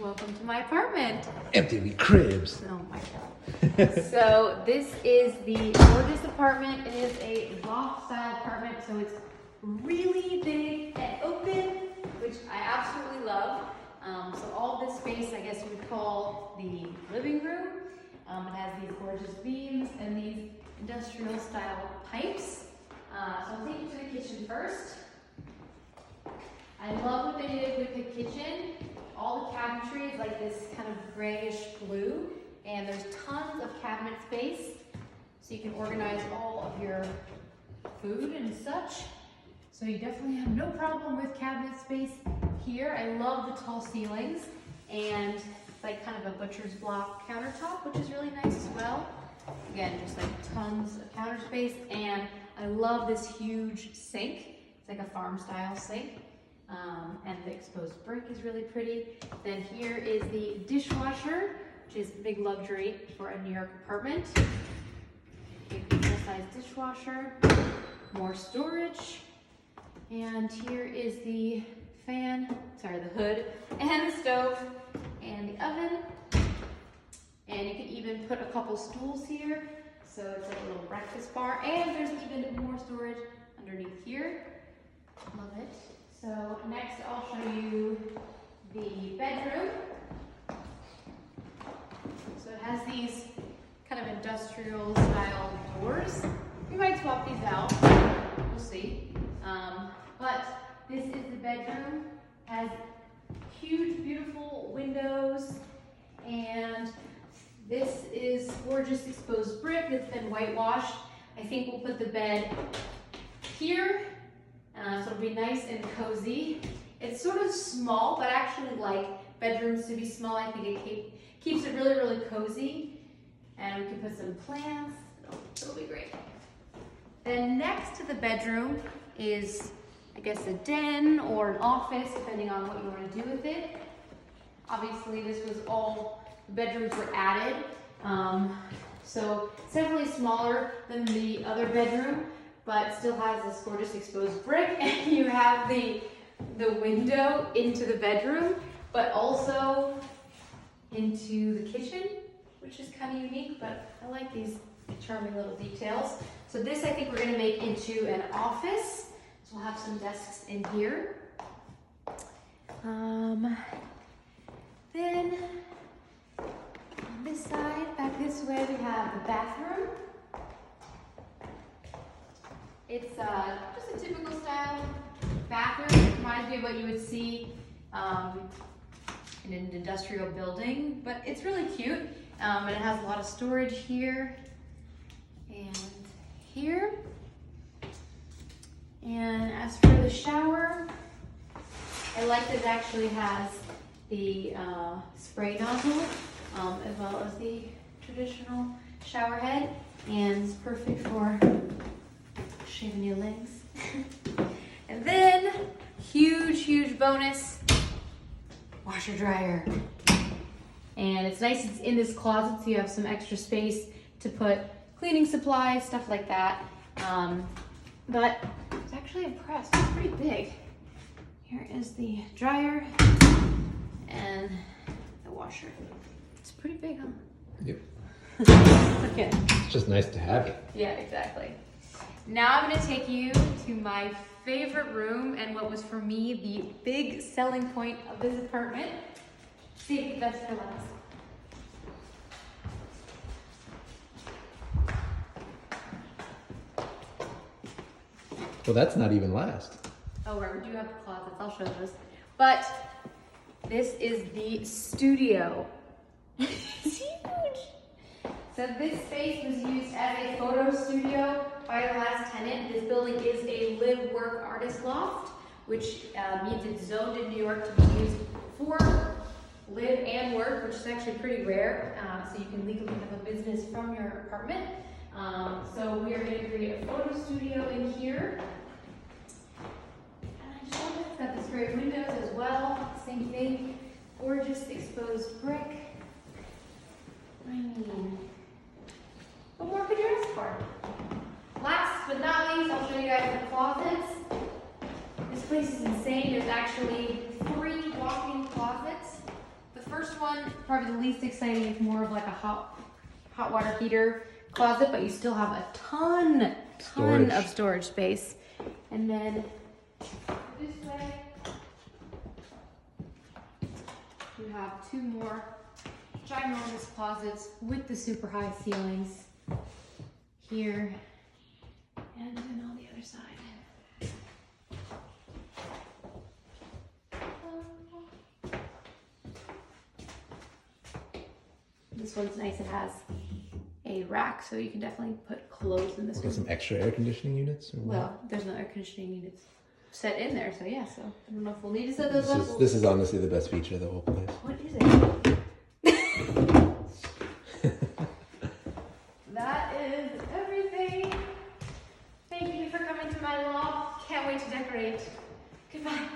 Welcome to my apartment. Empty cribs. Oh my god. So this is the gorgeous apartment. It is a loft style apartment, so it's really big and open, which I absolutely love. So all this space, I guess you would call the living room. It has these gorgeous beams and these industrial style pipes. So I'll take you to the kitchen first. I love what they did with the kitchen. All the cabinetry is like this kind of grayish blue, and there's tons of cabinet space, so you can organize all of your food and such. So you definitely have no problem with cabinet space here. I love the tall ceilings, and it's like kind of a butcher's block countertop, which is really nice as well. Again, just like tons of counter space, and I love this huge sink. It's like a farm style sink. And the exposed brick is really pretty. Then here is the dishwasher, which is a big luxury for a New York apartment. Big full-size dishwasher, more storage. And here is the the hood, and the stove, and the oven. And you can even put a couple stools here. So it's like a little breakfast bar, and there's even more storage underneath here. Love it. So next I'll show you the bedroom. So it has these kind of industrial style doors. We might swap these out, we'll see. But this is the bedroom. It has huge, beautiful windows, and this is gorgeous exposed brick that's been whitewashed. I think we'll put the bed here. So it'll be nice and cozy. It's sort of small, but I actually like bedrooms to be small. I think it keeps it really, really cozy. And we can put some plants. It'll be great. Then next to the bedroom is, I guess, a den or an office, depending on what you want to do with it. Obviously, this was all, the bedrooms were added. So it's definitely smaller than the other bedroom, but still has this gorgeous exposed brick, and you have the window into the bedroom, but also into the kitchen, which is kind of unique, but I like these charming little details. So this I think we're gonna make into an office. So we'll have some desks in here. Then on this side, back this way, we have the bathroom. It's just a typical style bathroom. It reminds me of what you would see in an industrial building, but it's really cute. And it has a lot of storage here and here. And as for the shower, I like that it actually has the spray nozzle as well as the traditional shower head, and it's perfect for shaving your legs. And then, huge bonus, washer dryer. And it's nice, it's in this closet, so you have some extra space to put cleaning supplies, stuff like that. But I was actually impressed, it's pretty big. Here is the dryer and the washer. It's pretty big, huh? Yep. Okay. It's just nice to have it. Yeah, exactly. Now I'm gonna take you to my favorite room, and what was for me the big selling point of this apartment. See the best for last. Well, that's not even last. Oh, right, we do have the closets, I'll show those. But this is the studio. It's huge. So this space was used as a photo studio by the last tenant. This building is a live, work, artist loft, which means it's zoned in New York to be used for live and work, which is actually pretty rare. So you can legally have a business from your apartment. So we are going to create a photo studio in here. And I just love it. It's got this great windows as well. Same thing. Gorgeous exposed brick. I mean, what more could you ask for? Last but not least, I'll show you guys the closets. This place is insane. There's actually 3 walk-in closets. The first one, probably the least exciting. It's more of like a hot water heater closet, but you still have a ton of storage space. And then this way, you have two more ginormous closets with the super high ceilings here and then on the other side. This one's nice. It has a rack, so you can definitely put clothes in this Got one. some extra air conditioning units? Or what? Well, there's no air conditioning units set in there, so yeah. So I don't know if we'll need to set those up. This is honestly the best feature of the whole place. What is it? That is everything. Thank you for coming to my loft. Can't wait to decorate. Goodbye.